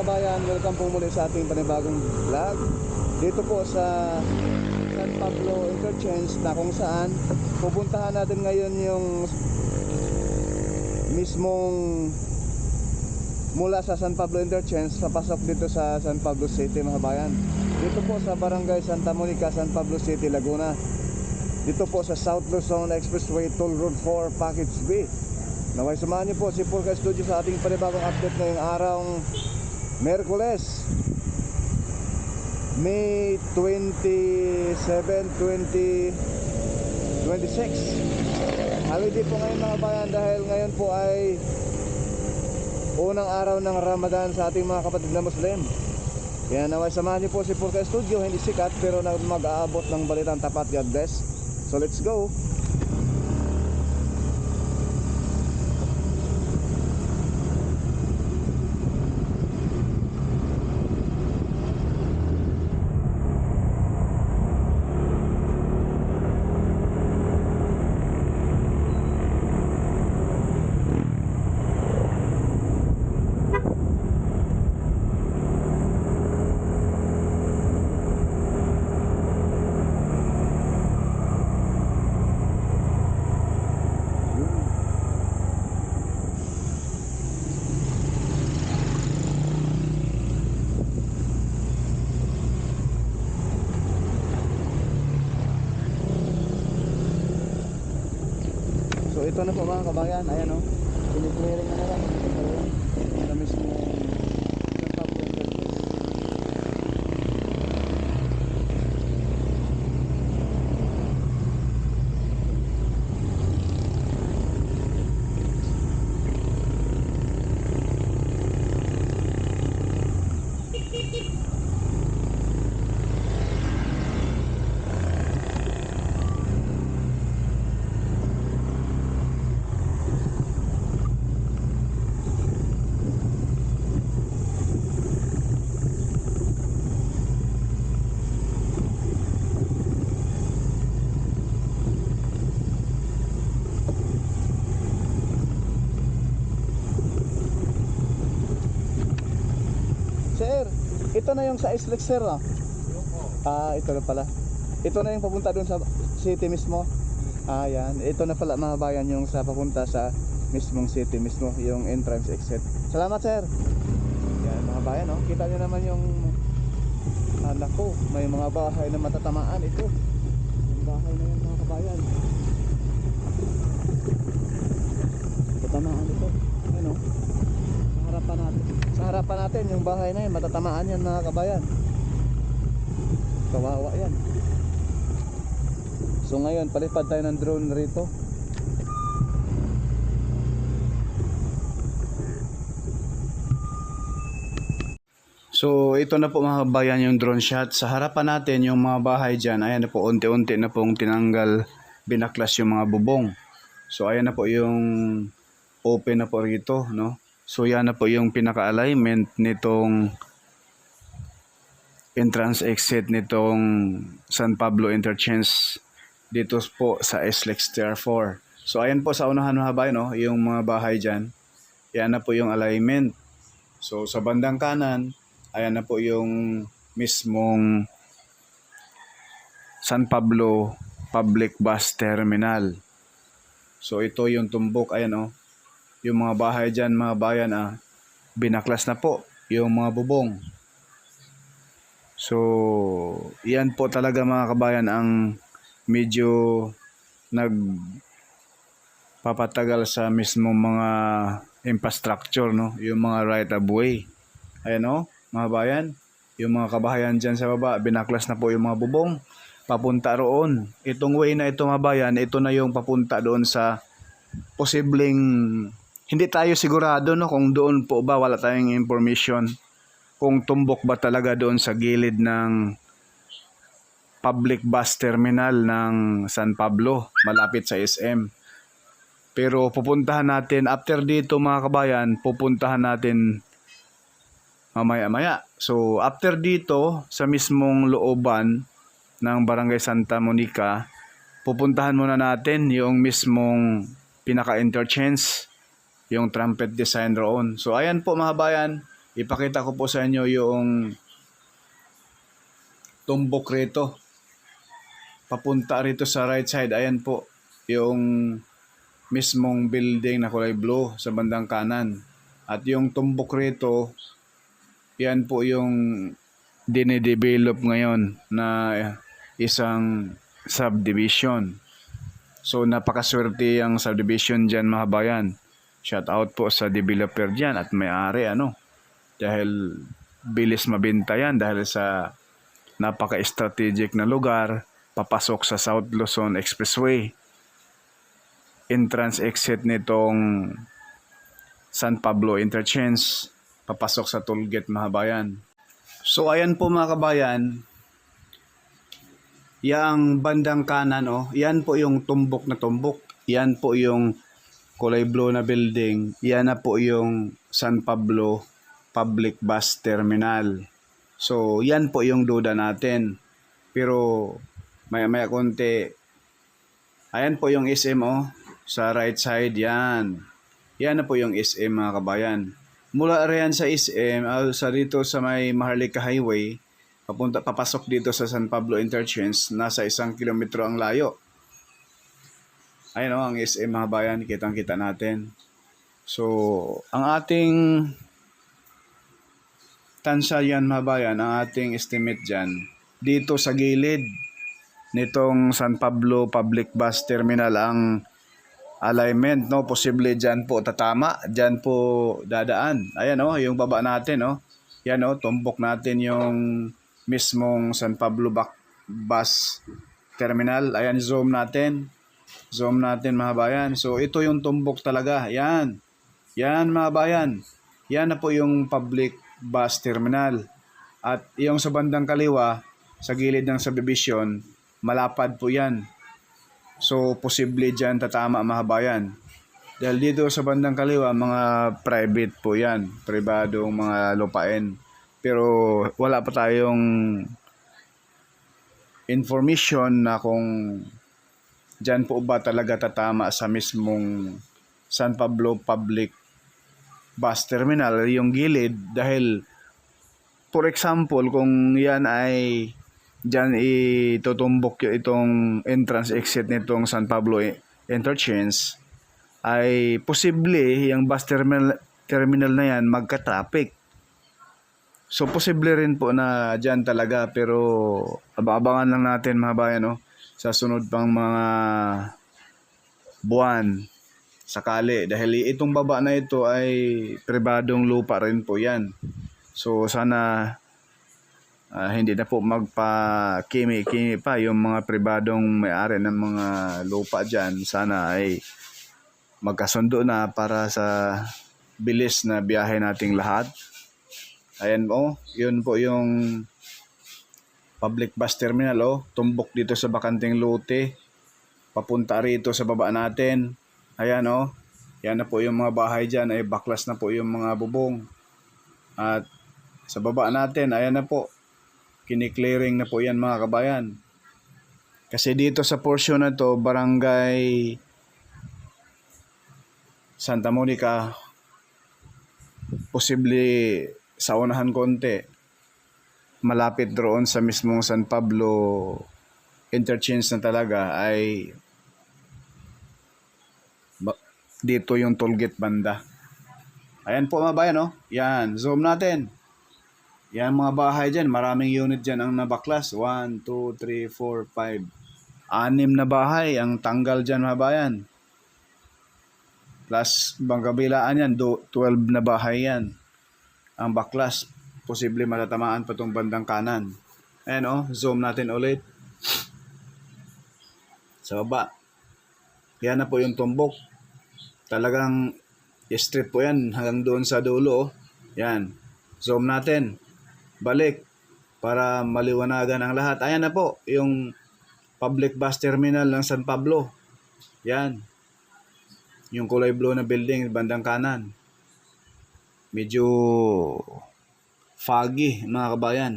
kabayan, welcome po muli sa ating panibagong vlog. Dito po sa San Pablo Interchange na kung saan pupuntahan natin ngayon yung mismong mula sa San Pablo Interchange papasok dito sa San Pablo City mga kabayan. Dito po sa Barangay Santa Monica, San Pablo City, Laguna. Dito po sa South Luzon Expressway Toll Road 4 Package B. Naway samahan niyo po si Pulka Studio sa ating panibagong update ngayong araw Miyerkules, May 27, 2026. Holiday po ngayon mga bayan dahil ngayon po ay unang araw ng Ramadan sa ating mga kapatid na Muslim. Kaya naway samahan niyo po si Pulka Studio, hindi sikat pero mag-aabot ng balitang tapat. God bless. So let's go. So ito na po mga kabayan, ayan o, pinipiliring na lang sa mismo San Pablo Interchange. Sir, ito na yung sa Islex sir ah. Ito na pala. Ito na yung papunta doon sa city mismo. Yan. Ito na pala mga bayan yung sa papunta sa mismong city mismo, yung entrance exit. Salamat sir. Yan mga bayan oh. Kita niyo naman yung anak ko, may mga bahay na matatamaan ito. Yung bahay na yan mga kabayan. Matatamaan ito. Ano? Sa harapan natin yung bahay na yan, matatamaan yan mga kabayan. Kawawa yan. So ngayon palipad tayo ng drone rito. So ito na po mga kabayan yung drone shot. Sa harapan natin yung mga bahay dyan, ayan na po, unti-unti na pong tinanggal, binaklas yung mga bubong. So ayan na po yung open na po rito, no? So yan na po yung pinaka-alignment nitong entrance exit nitong San Pablo Interchange dito po sa SLEX Tier 4. So ayan po sa unahan mga bayan, no? Yung mga bahay dyan. Yan na po yung alignment. So sa bandang kanan, ayan na po yung mismong San Pablo Public Bus Terminal. So ito yung tumbok, ayan oh. Yung mga bahay dyan mga bayan binaklas na po yung mga bubong. So yan po talaga mga kabayan ang medyo nagpapatagal sa mismong mga infrastructure, no? Yung mga right of way. Ayan o mga bayan, yung mga kabahayan dyan sa baba, binaklas na po yung mga bubong papunta roon. Itong way na ito mga bayan, ito na yung papunta doon sa posibleng, hindi tayo sigurado no kung doon po ba, wala tayong information kung tumbok ba talaga doon sa gilid ng public bus terminal ng San Pablo malapit sa SM. Pero pupuntahan natin after dito mga kabayan, pupuntahan natin mamaya-maya. So after dito sa mismong looban ng Barangay Santa Monica, pupuntahan muna natin yung mismong pinaka-interchange, yung trumpet design roon. So ayan po mga bayan, Ipakita ko po sa inyo yung tumbok rito. Papunta rito sa right side. Ayan po yung mismong building na kulay blue sa bandang kanan. At yung tumbok rito, yan po yung dinidevelop ngayon na isang subdivision. So napakaswerte ang subdivision dyan mga bayan. Shout out po sa developer dyan at may-ari dahil bilis mabenta yan dahil sa napaka-strategic na lugar papasok sa South Luzon Expressway. Entrance exit nitong San Pablo Interchange papasok sa tollgate mga bayan. So ayan po mga kabayan, yang bandang kanan yan po yung tumbok na tumbok. Yan po yung kulay blue na building. Yan na po yung San Pablo Public Bus Terminal. So yan po yung duda natin. Pero maya konti, ayan po yung SM sa right side yan. Yan na po yung SM mga kabayan. Mula riyan sa SM, sa dito sa may Maharlika Highway, papasok dito sa San Pablo Interchange, nasa 1 kilometro ang layo. Ayun ang SM mga bayan, kitang-kita natin. So, ang ating tansya yan mga bayan, ang ating estimate dyan, dito sa gilid nitong San Pablo Public Bus Terminal ang alignment, posible dyan po tatama, dyan po dadaan. Ayan yung baba natin, yan tumbok natin yung mismong San Pablo Bus Terminal. Ayan, zoom natin mga bayan. So ito yung tumbok talaga, yan mga bayan, yan na po yung public bus terminal. At yung sa bandang kaliwa, sa gilid ng subdivision, malapad po yan. So, posible dyan tatama mga bayan. Dahil dito sa bandang kaliwa, mga private po yan. Pribadong mga lupain. Pero wala pa tayong information na kung dyan po ba talaga tatama sa mismong San Pablo Public Bus Terminal, yung gilid. Dahil, for example, kung yan ay dyan itutumbok itong entrance exit nitong San Pablo Interchange, ay posible yung bus terminal na yan magka-traffic. So posible rin po na dyan talaga, pero abangan lang natin mga bayan sa sunod pang mga buwan sakali, dahil itong baba na ito ay pribadong lupa rin po yan. So sana hindi na po magpa-kimi-kimi pa yung mga pribadong may-ari ng mga lupa dyan. Sana ay magkasundo na para sa bilis na biyahe nating lahat. Ayan yun po yung public bus terminal tumbok dito sa bakanteng lote. Papunta rito sa baba natin. Ayan yan na po yung mga bahay dyan, ay baklas na po yung mga bubong. At sa baba natin, ayan na po, kini-clearing na po yan mga kabayan. Kasi dito sa portion na to, Barangay Santa Monica, posible sa unahan konti, malapit doon sa mismong San Pablo Interchange na talaga, ay dito yung tollgate banda. Ayan po mga bayan yan, zoom natin. Yan mga bahay dyan, maraming unit dyan ang nabaklas. 1, 2, 3, 4, 5. 6 na bahay ang tanggal dyan mga bayan. Plus bang kabilaan yan, 12 na bahay yan ang baklas. Posible matatamaan pa itong bandang kanan. Ayan zoom natin ulit. Sa baba. Yan na po yung tumbok. Talagang straight po yan hanggang doon sa dulo. Yan. Zoom natin. Balik para maliwanagan ang lahat. Ayan na po yung public bus terminal ng San Pablo. Yan. Yung kulay blue na building bandang kanan. Medyo foggy mga kabayan.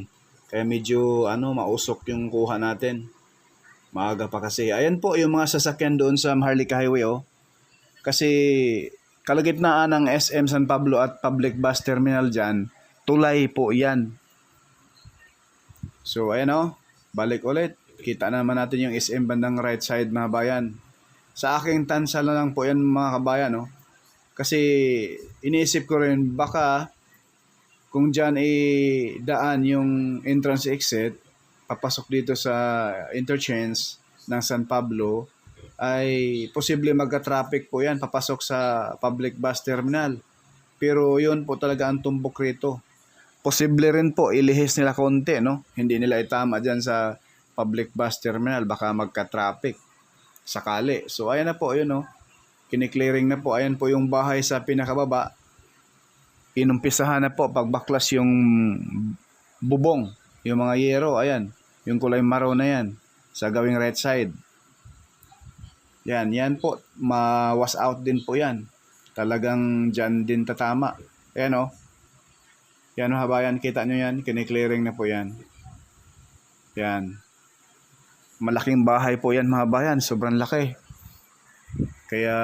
Kaya medyo mausok yung kuha natin. Maaga pa kasi. Ayan po yung mga sasakyan doon sa Maharlika Highway Kasi kalagitnaan ng SM San Pablo at public bus terminal dyan, tulay po yan. So ayan o, balik ulit. Kita naman natin yung SM bandang right side mga bayan. Sa aking tansa na lang po yan mga kabayan, no? Kasi iniisip ko rin baka kung dyan daan yung entrance exit, papasok dito sa interchange ng San Pablo, ay posible magka-traffic po yan papasok sa public bus terminal. Pero yun po talaga ang tumbok rito. Posible rin po ilihis nila konti, no? Hindi nila itama dyan sa public bus terminal, baka magka-traffic sakali. So ayan na po, yun, no? Kiniklearing na po. Ayan po yung bahay sa pinakababa. Inumpisahan na po pagbaklas yung bubong, yung mga yero, ayan, yung kulay maroon na yan sa gawing right side. Yan po, ma-wash out din po yan. Talagang dyan din tatama. Ayan o. Yan o habayan, kita nyo yan, kiniklearing na po yan. Yan. Malaking bahay po yan mga bayan, sobrang laki. Kaya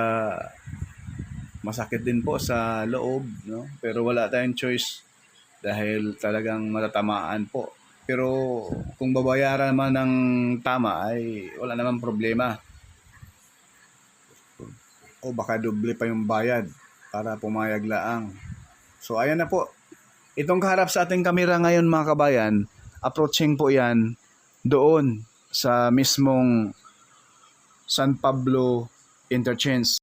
masakit din po sa loob, no? Pero wala tayong choice dahil talagang matatamaan po. Pero kung babayaran man ng tama ay wala namang problema. O baka doble pa yung bayad para pumayag laang. So ayan na po. Itong kaharap sa ating kamera ngayon mga kabayan, approaching po yan doon sa mismong San Pablo Interchange.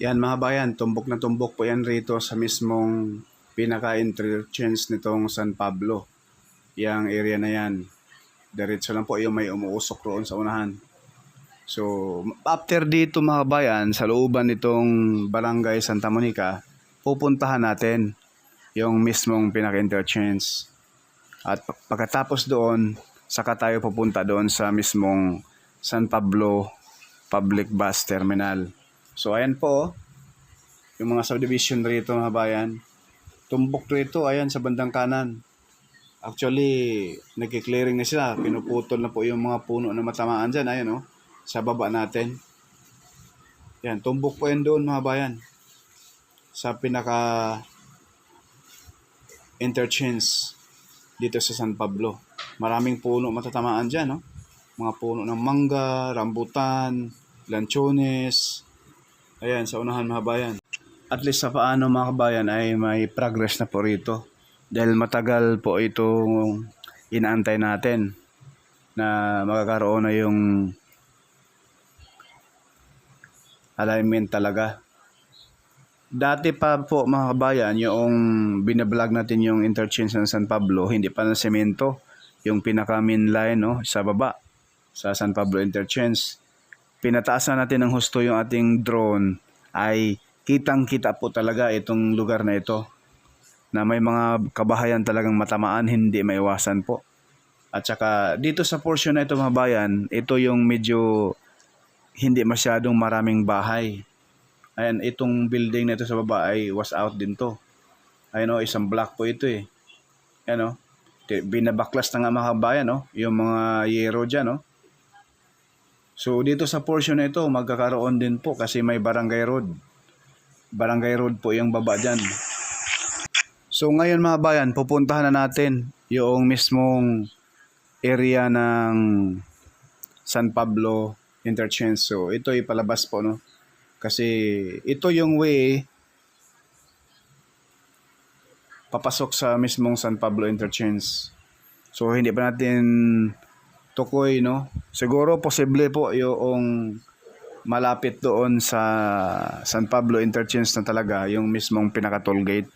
Yan mga bayan, tumbok na tumbok po yan rito sa mismong pinaka-interchange nitong San Pablo. Yang area na yan. Diretso lang po yung may umuusok roon sa unahan. So, after dito mga bayan, sa looban nitong Barangay Santa Monica, pupuntahan natin yung mismong pinaka-interchange. At pagkatapos doon, saka tayo pupunta doon sa mismong San Pablo Public Bus Terminal. So ayan po, yung mga subdivision rito mga bayan. Tumbok rito, ayan sa bandang kanan. Actually, nagki-clearing na sila. Pinuputol na po yung mga puno na matamaan dyan. Ayan o, sa baba natin. Yan, tumbok po yan doon mga bayan. Sa pinaka interchange dito sa San Pablo. Maraming puno matatamaan dyan, no? Mga puno ng mangga, rambutan, lanchones. Ayan, sa unahan mga bayan. At least sa paano mga kabayan ay may progress na po rito. Dahil matagal po itong inaantay natin na magkakaroon na yung alignment talaga. Dati pa po mga kabayan, yung binablog natin yung interchange ng San Pablo, hindi pa na semento. Yung pinaka main line, no, sa baba, sa San Pablo Interchange. Pinataasan natin ng husto yung ating drone, ay kitang-kita po talaga itong lugar na ito. Na may mga kabahayan talagang matamaan, hindi maiwasan po. At saka dito sa portion na ito mga bayan, ito yung medyo hindi masyadong maraming bahay. Ayan, itong building na ito sa baba ay was out din to. Ayan o, isang block po ito eh. Ayan o, binabaklas na nga mga kabayan, no? Yung mga yero dyan, no? So dito sa portion na ito, magkakaroon din po kasi may barangay road. Barangay road po yung baba dyan. So ngayon mga bayan, pupuntahan na natin yung mismong area ng San Pablo Interchange. So ito ay palabas po, no? Kasi ito yung way papasok sa mismong San Pablo Interchange. So hindi pa natin tukoy, no? Siguro posible po yung malapit doon sa San Pablo Interchange na talaga, yung mismong pinaka-toll gate.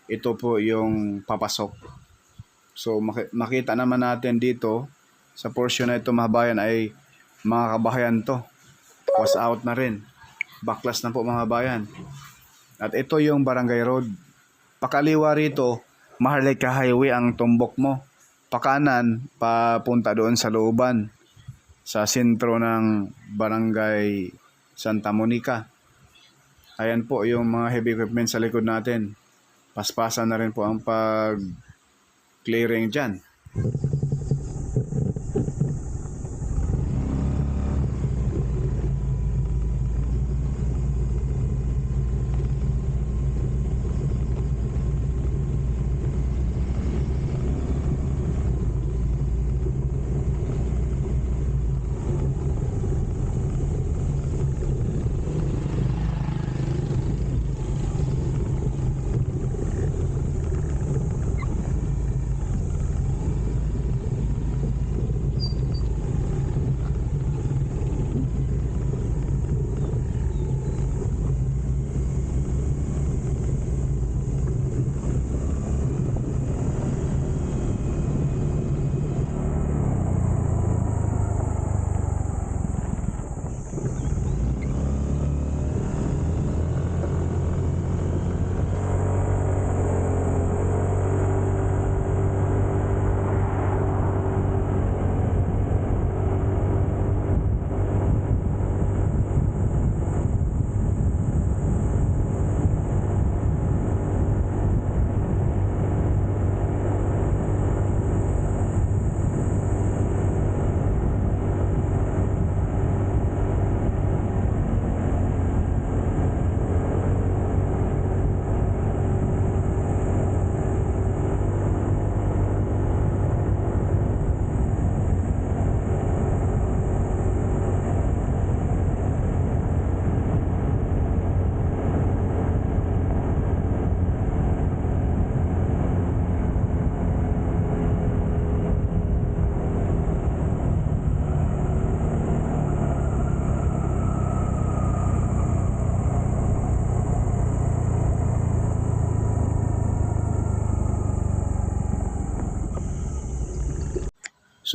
Ito po yung papasok. So makita naman natin dito sa portion na ito mga bayan ay mga kabahayan to. Was out na rin. Baklas na po mga bayan. At ito yung Barangay Road. Pakaliwa rito, Maharlika Highway ang tumbok mo. Pakanan, papunta doon sa looban. Sa sentro ng Barangay Santa Monica. Ayan po yung mga heavy equipment sa likod natin. Paspasan na rin po ang pag-clearing dyan.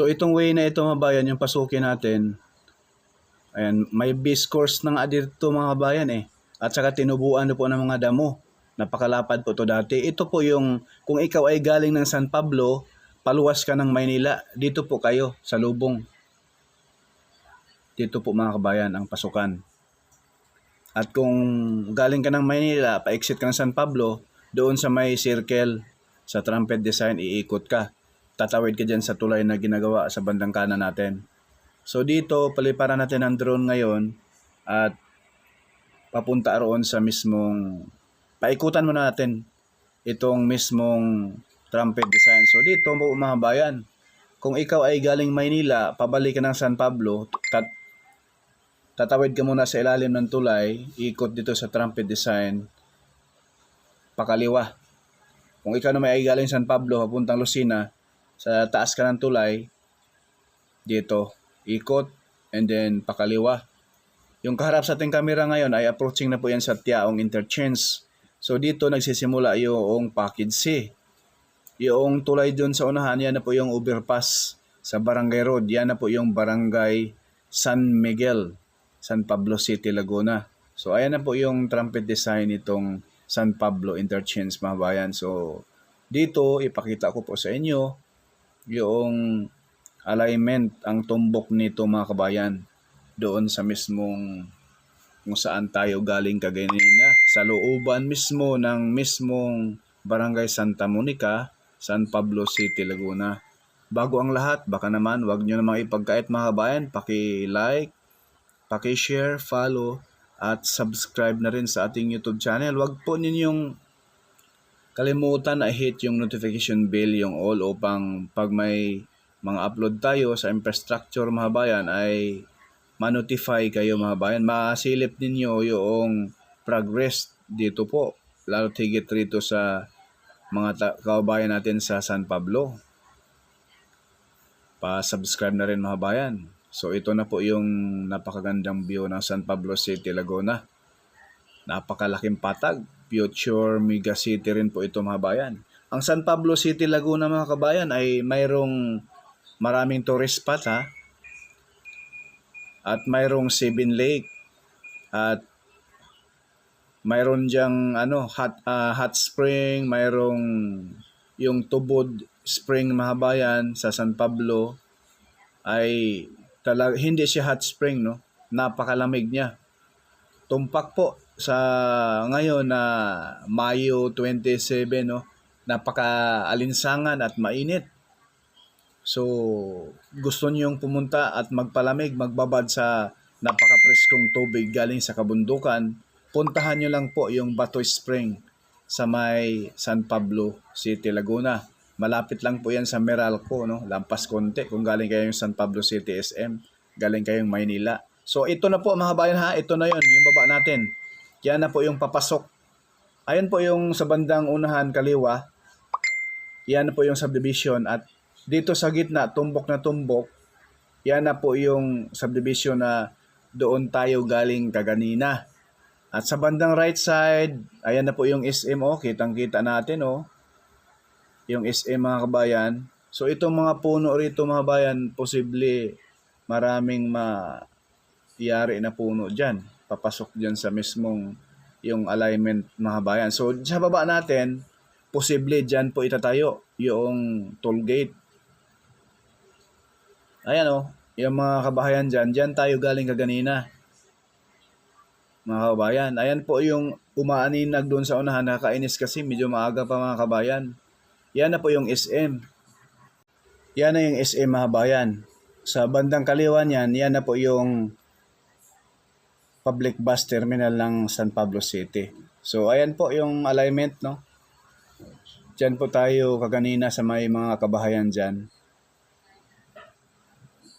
So itong way na ito mga kabayan, yung pasukin natin, ayan, may base course na nga dito mga kabayan At saka tinubuan na po ng mga damo. Napakalapad po to dati. Ito po yung, kung ikaw ay galing ng San Pablo, paluwas ka ng Maynila, dito po kayo sa Lubong. Dito po mga kabayan ang pasukan. At kung galing ka ng Maynila, pa-exit ka ng San Pablo, doon sa may circle, sa trumpet design, iikot ka. Tatawid ka dyan sa tulay na ginagawa sa bandang kanan natin. So dito, paliparan natin ang drone ngayon at papunta roon sa mismong, paikutan muna natin itong mismong trumpet design. So dito mga bayan, kung ikaw ay galing Maynila, pabalik ka ng San Pablo, tatawid ka muna sa ilalim ng tulay, ikot dito sa trumpet design, pakaliwa. Kung ikaw naman ay galing San Pablo, papuntang Lucena, sa taas ka ng tulay, dito, ikot, and then pakaliwa. Yung kaharap sa ating camera ngayon ay approaching na po yan sa Tiaong Interchange. So dito nagsisimula yung package C. Yung tulay dun sa unahan, yan na po yung overpass sa Barangay Road. Yan na po yung Barangay San Miguel, San Pablo City, Laguna. So ayan na po yung trumpet design itong San Pablo Interchange mga bayan. So dito ipakita ko po sa inyo yung alignment, ang tumbok nito mga kabayan doon sa mismong kung saan tayo galing kaganina, sa looban mismo ng mismong Barangay Santa Monica, San Pablo City, Laguna. Bago ang lahat, baka naman wag nyo namang ipagkait mga kabayan, paki-like, paki-share, follow at subscribe na rin sa ating YouTube channel. Wag po ninyong kalimutan na hit yung notification bell, yung all, upang pag may mga upload tayo sa infrastructure mga bayan ay ma-notify kayo mga bayan. Masilip ninyo yung progress dito po, lalo tigit rito sa mga kabayan natin sa San Pablo. Pa-subscribe na rin mga bayan. So ito na po yung napakagandang view ng San Pablo City, Laguna. Napakalaking patag. Future mega city rin po ito mga bayan. Ang San Pablo City, Laguna mga kabayan ay mayroong maraming tourist spot at mayroong 7 lake at mayroon diyang hot spring, mayroong yung Tubod Spring mga bayan sa San Pablo ay hindi siya hot spring, no? Napakalamig niya. Tumpak po sa ngayon na Mayo 27, no? Napaka-alinsangan at mainit. So, gusto niyong pumunta at magpalamig, magbabad sa napaka-preskong tubig galing sa kabundukan, puntahan niyo lang po yung Batoy Spring sa may San Pablo City, Laguna. Malapit lang po yan sa Meralco, no? Lampas konti kung galing kayong San Pablo City SM, galing kayong Maynila. So ito na po mga bayan ito na yon yung baba natin. Yan na po yung papasok. Ayan po yung sa bandang unahan kaliwa. Yan na po yung subdivision at dito sa gitna, tumbok na tumbok, yan na po yung subdivision na doon tayo galing kaganina. At sa bandang right side, ayan na po yung SM, kitang-kita natin, yung SM mga kabayan. So itong mga puno rito mga bayan, posible maraming yari na puno dyan. Papasok dyan sa mismong yung alignment mga bayan. So sa baba natin, posible dyan po itatayo yung toll gate. Ayan yung mga kabahayan dyan tayo galing kaganina. Mga kabayan, ayan po yung umaaninag doon sa unahan, nakakainis kasi medyo maaga pa mga kabayan. Yan na po yung SM. Yan na yung SM mga kabayan. Sa bandang kaliwa niyan, yan na po yung public bus terminal ng San Pablo City. So ayan po yung alignment, no? Diyan po tayo kaganina sa may mga kabahayan dyan.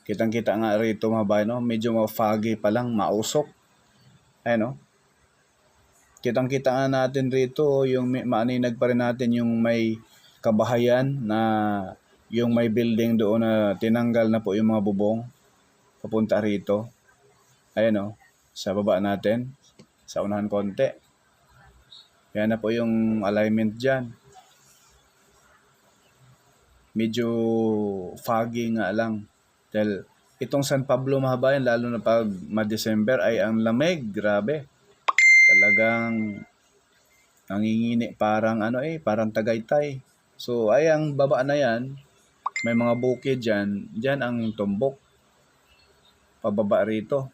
Kitang-kita nga rito mga bayan, medyo foggy pa lang, mausok. Ayan, kitang-kita nga natin rito yung maaninag pa rin natin yung may kabahayan na yung may building doon na tinanggal na po yung mga bubong papunta rito. Ayan sa baba natin, sa unahan konti. Yan na po yung alignment dyan. medyo foggy nga lang. Dahil itong San Pablo mga kabayan, lalo na pag ma-December ay ang lamig, grabe. Talagang nangingini, parang parang Tagaytay. So ay ang baba na yan, may mga bukid dyan, dyan ang tumbok, pababa rito.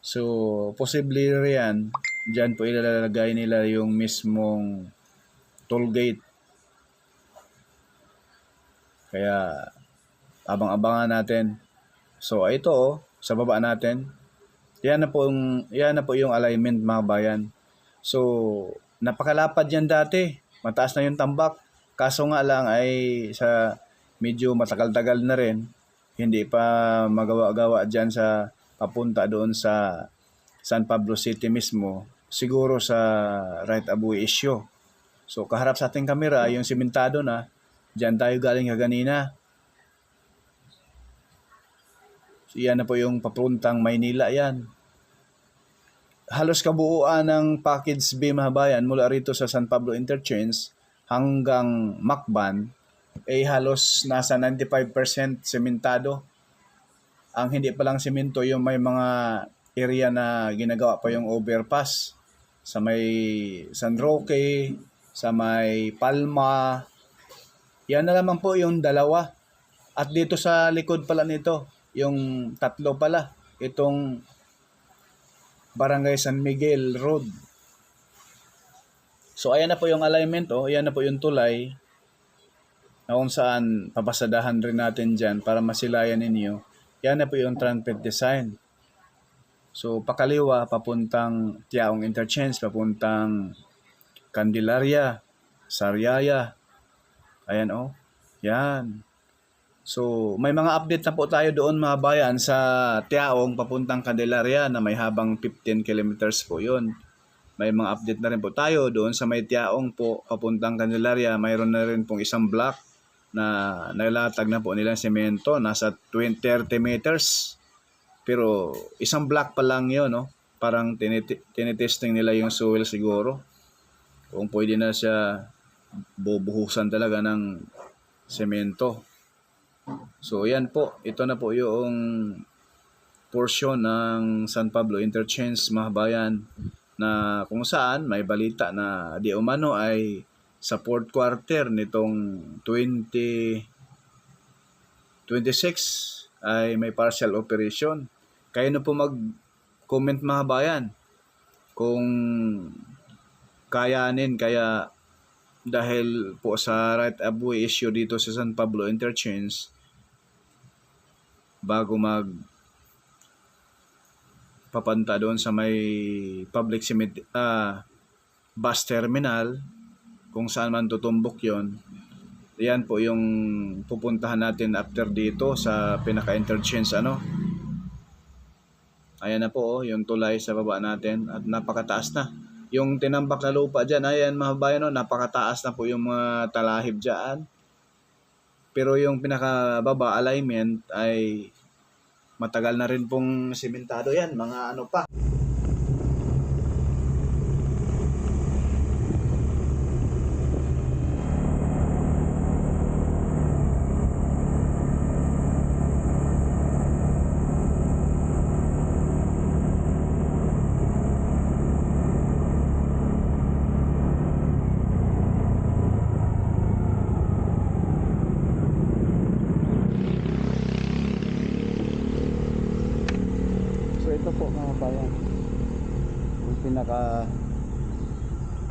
So posible riyan, dyan po ilalagay nila yung mismong toll gate. Kaya abang-abangan natin. So ito sa baba natin, yan na po yung alignment mga bayan. So napakalapad yan dati, mataas na yung tambak. Kaso nga lang ay sa medyo matagal-tagal na rin, hindi pa magawa-gawa dyan sa papunta doon sa San Pablo City mismo, siguro sa right-of-way issue. So kaharap sa ating kamera, yung simentado na, dyan tayo galing kaganina. So, yan na po yung papuntang Maynila yan. Halos kabuuan ng package B mga bayan mula rito sa San Pablo Interchange hanggang Macban ay halos nasa 95% sementado. Ang hindi pa lang semento yung may mga area na ginagawa pa yung overpass sa may San Roque, sa may Palma. Yan na naman po yung dalawa. At dito sa likod pala nito, yung tatlo pala, itong Barangay San Miguel Road. So ayan na po yung alignment, ayan na po yung tulay na kung saan papasadahan rin natin dyan para masilayan ninyo. Yan na po yung trumpet design. So pakaliwa, papuntang Tiaong Interchange, papuntang Candelaria, Sariaya. Ayan yan. So may mga update na po tayo doon mga bayan sa Tiaong papuntang Candelaria na may habang 15 kilometers po yun. May mga update na rin po tayo doon sa may Tiaong po papuntang Candelaria. Mayroon na rin pong isang block na nalatag na po nilang semento, nasa 30 meters. Pero isang block pa lang yun, parang tinitesting nila yung soil siguro. Kung pwede na siya bubuhusan talaga ng semento. So yan po, ito na po yung portion ng San Pablo Interchange mga bayan na kung saan may balita na di umano ay sa fourth quarter nitong 2026 ay may partial operation. Kayo na po mag-comment mga bayan kung kayanin, kaya dahil po sa right-of-way issue dito sa San Pablo Interchange, bago papanta doon sa may public bus terminal, kung saan man tutumbok yon. Yan po yung pupuntahan natin after dito sa pinaka-interchange Ayan na po yung tulay sa baba natin at napakataas na. Yung tinambak na lupa dyan, ayan mga bayan, napakataas na po yung mga talahib dyan. Pero yung pinakababa alignment ay matagal na rin pong simentado yan, mga pa. Ito po mga bayan, yung pinaka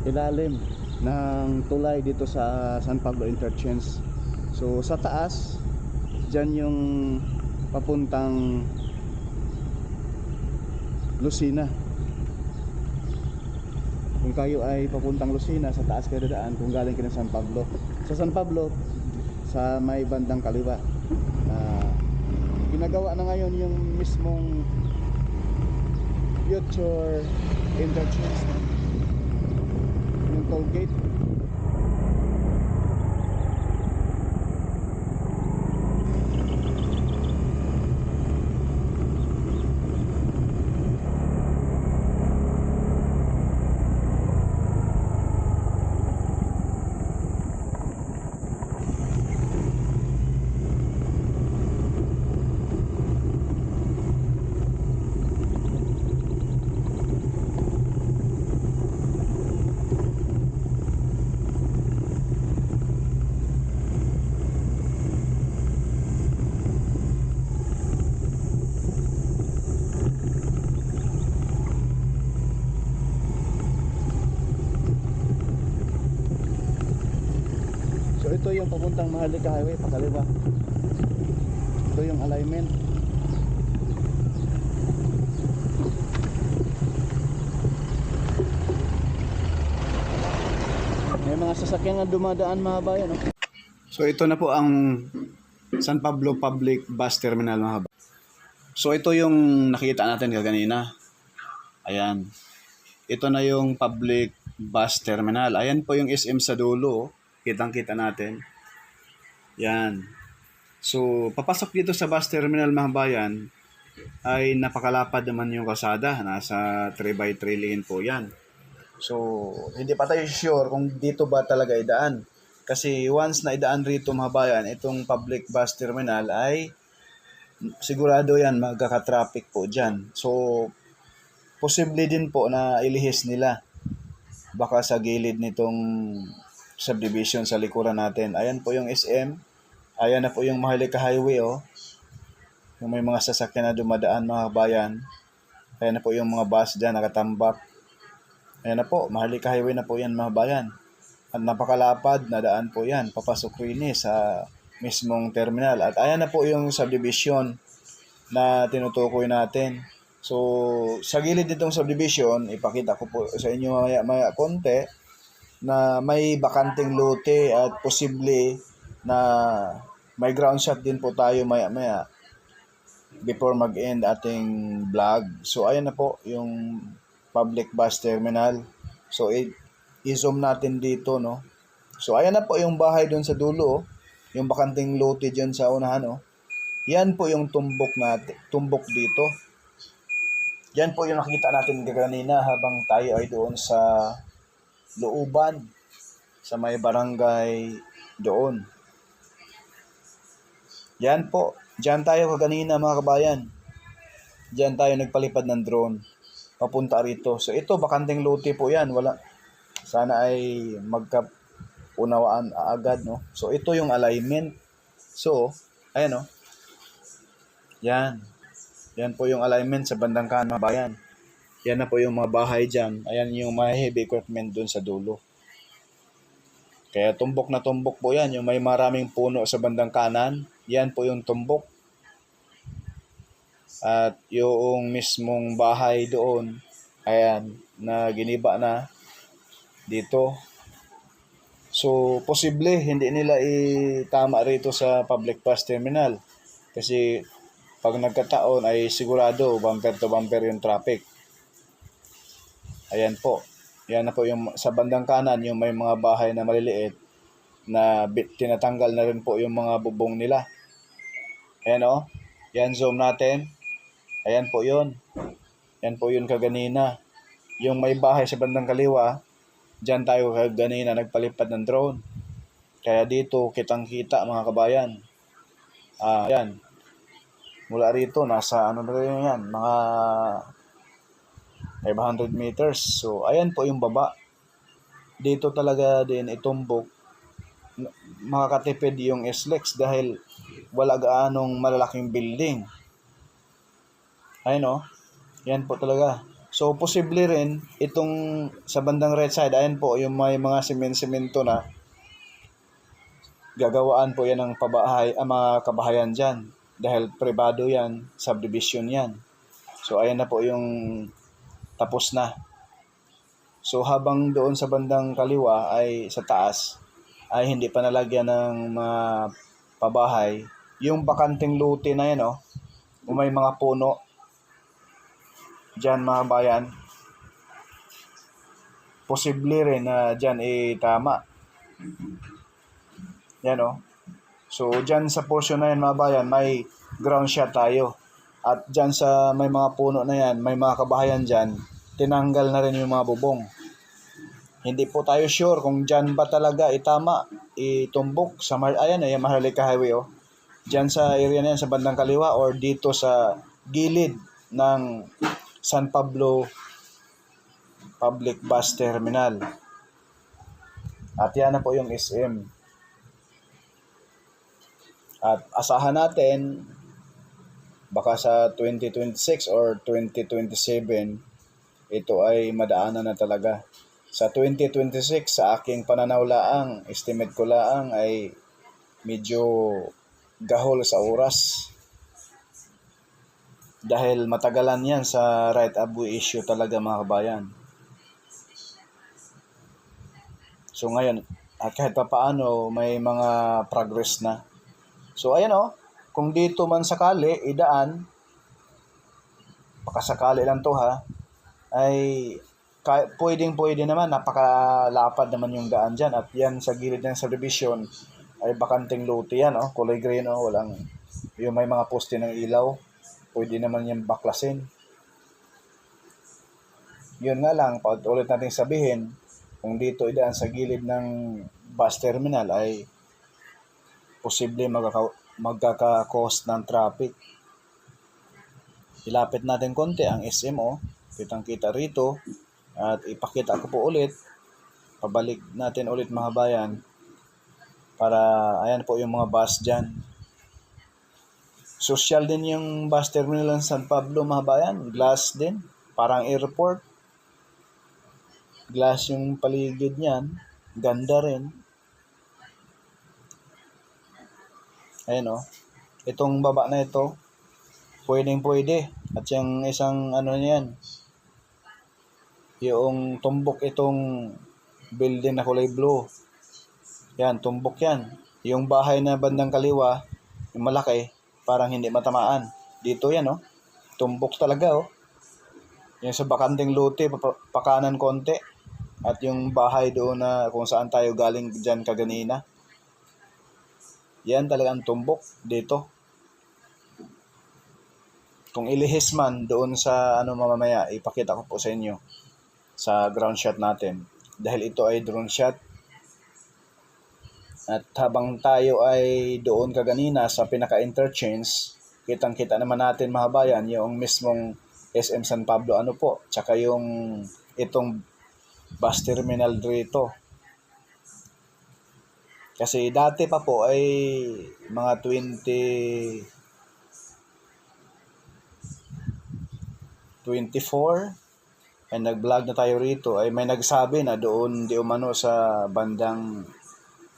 ilalim ng tulay dito sa San Pablo Interchange. So sa taas, dyan yung papuntang Lucena. Kung kayo ay papuntang Lucena, sa taas kayo dadaan kung galing kayo ng San Pablo. Sa San Pablo, sa may bandang kaliwa, ginagawa na ngayon yung mismong future interchange, yung toll gate. ito yung papuntang Maharlika Highway, pakaliwa. Ito yung alignment. May mga sasakyan na dumadaan mga bayan, no? So ito na po ang San Pablo Public Bus Terminal mga bayan. So ito yung nakita natin kaganina. Ayan. Ito na yung public bus terminal. Ayan po yung SM sa dulo. Kitang-kita natin. Yan. So, papasok dito sa bus terminal mga bayan ay napakalapad naman yung kalsada. Nasa 3x3 lane po yan. So, hindi pa tayo sure kung dito ba talaga idaan. Kasi once na idaan rito mga bayan, itong public bus terminal ay sigurado yan magkaka-traffic po dyan. So, posible din po na ilihis nila. Baka sa gilid nitong subdivision sa likuran natin. Ayan po yung SM. Ayan na po yung Maharlika Highway, oh. Yung may mga sasakyan na dumadaan mga bayan. Ayan na po yung mga bus dyan nakatambak. Ayan na po, Maharlika Highway na po yan mga bayan. At napakalapad na daan po yan. Papasok rin sa mismong terminal. At ayan na po yung subdivision na tinutukoy natin. So, sa gilid nitong subdivision, ipakita ko po sa inyo maya konti na may bakanting lote at posible na may ground shot din po tayo maya before mag-end ating vlog. So, ayan na po yung public bus terminal. So, i-zoom natin dito, no? So, ayan na po yung bahay doon sa dulo, oh. Yung bakanting lote dyan sa unahan, oh. Yan po yung tumbok dito. Yan po yung nakita natin kanina habang tayo ay doon sa looban, sa may barangay doon. Yan po. Diyan tayo kanina mga kabayan. Diyan tayo nagpalipad ng drone. Papunta rito. So ito, bakanting lote po yan. Wala. Sana ay magkaunawaan agad, no? So ito yung alignment. So, ayan, no? Yan. Yan po yung alignment sa bandang kanan mga bayan. Yan na po yung mga bahay dyan. Ayan yung mga heavy equipment dun sa dulo. Kaya tumbok na tumbok po yan. Yung may maraming puno sa bandang kanan, yan po yung tumbok. At yung mismong bahay doon, ayan, na giniba na dito. So, posible hindi nila itama rito sa public bus terminal. Kasi pag nagkataon ay sigurado bumper to bumper yung traffic. Ayan po. Yan na po yung sa bandang kanan, yung may mga bahay na maliliit na tinatanggal na rin po yung mga bubong nila. Ayan, oh. Yan, zoom natin. Ayan po yun. Yan po yun kaganina. Yung may bahay sa bandang kaliwa, dyan tayo kaganina nagpalipad ng drone. Kaya dito kitang-kita mga kabayan. Ayan. Mula rito, nasa ano na rin yan, mga 500 meters. So, ayan po yung baba. Dito talaga din itumbok. Makakatipid yung SLEX dahil wala gaanong malalaking building. Ayan, oh. Yan po talaga. So, posible rin itong sa bandang right side, ayan po yung may mga semento na gagawaan po yan ng mga kabahayan dyan. Dahil privado yan, subdivision yan. So, ayan na po yung tapos na. So, habang doon sa bandang kaliwa ay sa taas, ay hindi pa nalagyan ng mga pabahay. Yung bakanting lote na yan, oh, may mga puno. Diyan mga bayan. Posible rin na diyan tama. Yan, oh. So, dyan sa portion na yan mga bayan, may ground shot tayo. At dyan sa may mga puno na yan, may mga kabahayan dyan, tinanggal na rin yung mga bubong. Hindi po tayo sure kung dyan ba talaga itama, itumbok sa Maharlika Highway, oh. Dyan sa area na yan, sa bandang kaliwa, or dito sa gilid ng San Pablo Public Bus Terminal. At yan na po yung SM. At asahan natin, baka sa 2026 or 2027, ito ay madaanan na talaga. Sa 2026, sa aking pananaw laang, estimate ko laang ay medyo gahol sa oras. Dahil matagalan yan sa right of way issue talaga mga kabayan. So ngayon, at kahit pa paano may mga progress na. So ayan kung dito man sakali, idaan, pakasakali lang to ha, ay pwede naman, napakalapad naman yung daan dyan. At yan sa gilid ng subdivision ay bakanting lote yan, kulay green, walang, yung may mga poste ng ilaw, pwede naman yung baklasin. Yun nga lang, ulit natin sabihin, kung dito idaan sa gilid ng bus terminal ay posible magkaka-cause ng traffic. Ilapit natin konti ang SMO, kitang-kita rito, at ipakita ko po ulit, pabalik natin ulit mga bayan, para ayan po yung mga bus dyan. Social din yung bus terminal ng San Pablo mga bayan, glass din, parang airport. Glass yung paligid niyan, ganda rin. Ayan itong baba na ito, pwede. At yung isang niyan, yung tumbok itong building na kulay blue. Yan, tumbok yan. Yung bahay na bandang kaliwa, yung malaki, parang hindi matamaan. Dito yan tumbok talaga Yung sa bakanting lote, pakanan konti. At yung bahay doon na kung saan tayo galing dyan kaganina. Yan talagang tumbok dito. Kung ilihis man doon sa mamamaya, ipakita ko po sa inyo sa ground shot natin. Dahil ito ay drone shot. At habang tayo ay doon kaganina sa pinaka-interchange, kitang-kita naman natin mga bayan yung mismong SM San Pablo tsaka yung itong bus terminal dito. Kasi dati pa po ay mga 2024 ay nag-vlog na tayo rito, ay may nagsabi na doon di umano sa bandang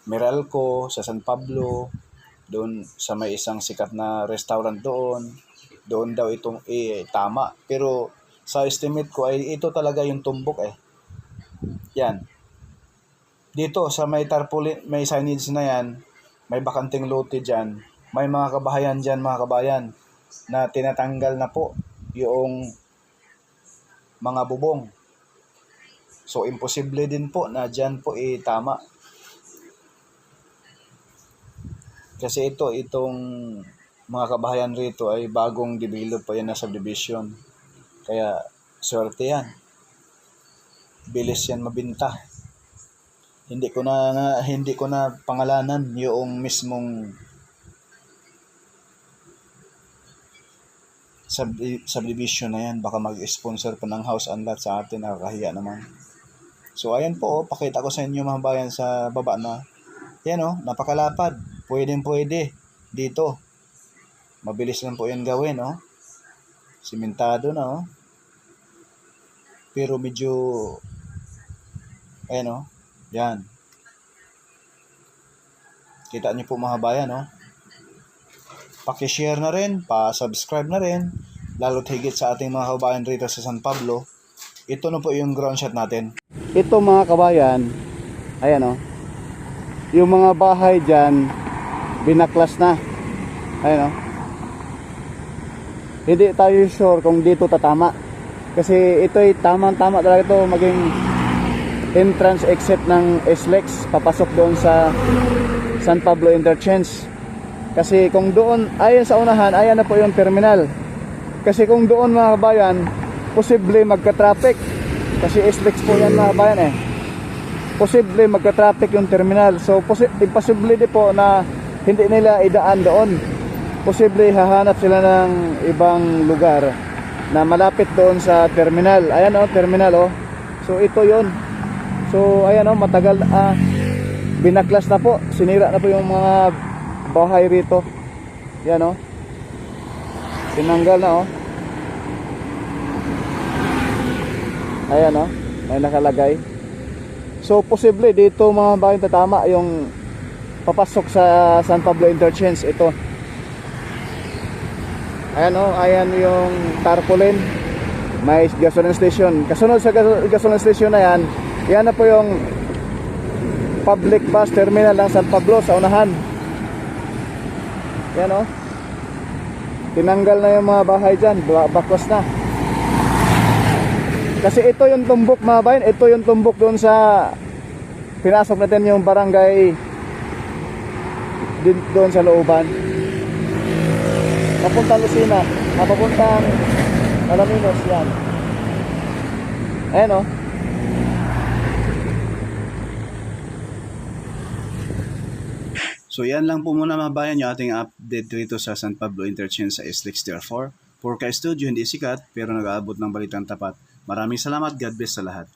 Meralco, sa San Pablo, doon sa may isang sikat na restaurant doon daw itong tama. Pero sa estimate ko ay ito talaga yung tumbok Yan. Dito sa may tarpaulin, may signage na yan, may bakanting lote dyan, may mga kabahayan dyan mga kabayan na tinatanggal na po yung mga bubong. So imposible din po na dyan po tama. Kasi itong mga kabahayan rito ay bagong develop pa yan na subdivision. Kaya swerte yan. Bilis yan mabinta. Hindi ko na pangalanan yung mismong subdivision na yan. Baka mag-sponsor pa ng house and lot sa atin, nakakahiya naman. So ayan po, pakita ko sa inyo mga bayan sa baba na yan napakalapad. Pwede dito. Mabilis lang po yan gawin simentado na pero medyo yan. Kita niyo po mga bayan paki-share na rin, pa-subscribe na rin, lalo't higit sa ating mga kabayan rito sa San Pablo. Ito na po yung ground shot natin. Ito mga kabayan, ayan yung mga bahay dyan binaklas na. Ayan hindi tayo sure kung dito tatama. Kasi ito ay tama-tama talaga ito maging entrance exit ng SLEX papasok doon sa San Pablo Interchange. Kasi kung doon, ayan sa unahan, ayan na po yung terminal. Kasi kung doon mga kabayan, posible magka-traffic. Kasi SLEX po yan mga kabayan posible magka-traffic yung terminal. So imposible din po na hindi nila idaan doon. Posible hahanap sila ng ibang lugar na malapit doon sa terminal. Ayan terminal So ito yon. So ayan matagal binaklas na po. Sinira na po yung mga bahay rito. Yan tinanggal na Ayan may nakalagay. So posible dito mga bayan tatama yung papasok sa San Pablo Interchange. Ito, ayan o, ayan yung tarpaulin, may gasoline station. Kasunod sa gasoline station na yan, yan na po yung public bus terminal ng San Pablo sa unahan. Yan o, tinanggal na yung mga bahay dyan, bakwas na. Kasi ito yung tumbok mga bayan, ito yung tumbok doon sa pinasok natin yung barangay din doon sa looban. Papuntang Lucena, papuntang Alaminos yan. Ayan o. So yan lang po muna mga bayan yung ating update dito sa San Pablo Interchange sa SLEX Tier 4. Purka Studio, hindi sikat pero nag-aabot ng balitang tapat. Maraming salamat, God bless sa lahat.